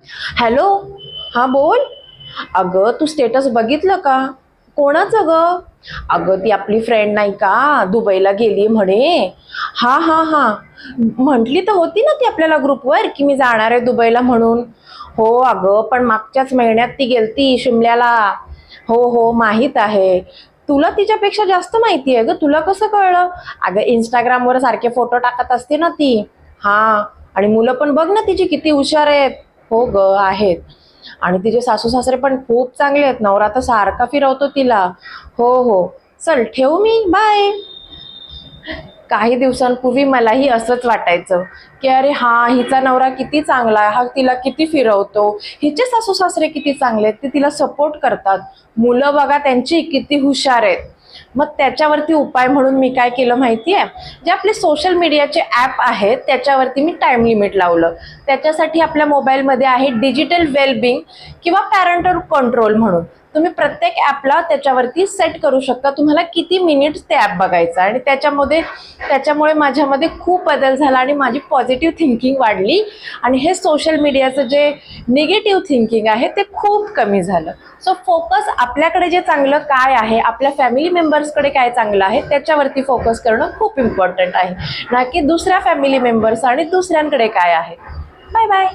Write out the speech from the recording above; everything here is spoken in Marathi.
हॅलो. हा बोल. अगं तू स्टेटस बघितलं का? कोणाचं ग? अगं ती आपली फ्रेंड नाही का, दुबईला गेली म्हणे. हा हा हा. म्हटली तर होती ना ती आपल्याला ग्रुपवर की मी जाणार आहे दुबईला म्हणून. हो अगं, पण मागच्याच महिन्यात ती गेलती शिमल्याला. हो हो, माहीत आहे. तुला तिच्यापेक्षा जास्त माहिती आहे ग, तुला कसं कळलं? अगं इंस्टाग्रामवर सारखे फोटो टाकत असते ना ती. हा. आणि मुलं पण बघ ना तिची किती हुशार आहेत. हो ग, आहेत. आणि तिचे सासू सासरे पण खूप चांगले आहेत, नवरा तर सारखा फिरवतो तिला. हो हो. चल ठेवू मी, बाय. काही दिवसांपूर्वी मलाही असंच वाटायचं की अरे हा, हिचा नवरा किती चांगला आहे, हा तिला किती फिरवतो. हिचे सासू सासरे किती चांगले आहेत, ते तिला सपोर्ट करतात. मुलं बघा त्यांची किती हुशार आहेत. मग त्याच्यावरती उपाय म्हणून मी काय केलं माहितीये, जे आपले सोशल मीडियाचे ऍप आहेत त्याच्यावरती मी टाइम लिमिट लावलं. त्याच्यासाठी आपल्या मोबाईलमध्ये आहे डिजिटल वेलबिंग किंवा पॅरेंटल कंट्रोल म्हणून. तुम्ही प्रत्येक ॲपला त्याच्यावरती सेट करू शकता तुम्हाला किती मिनिट्स ते ॲप बघायचं. आणि त्याच्यामुळे माझ्यामध्ये खूप बदल झाला आणि माझी पॉझिटिव्ह थिंकिंग वाढली. आणि हे सोशल मीडियाचं जे निगेटिव्ह थिंकिंग आहे ते खूप कमी झालं. सो फोकस आपल्याकडे जे चांगलं काय आहे, आपल्या फॅमिली मेंबर्सकडे काय चांगलं आहे त्याच्यावरती फोकस करणं खूप इम्पॉर्टंट आहे, ना की दुसऱ्या फॅमिली मेंबर्स आणि दुसऱ्यांकडे काय आहे. Bye bye.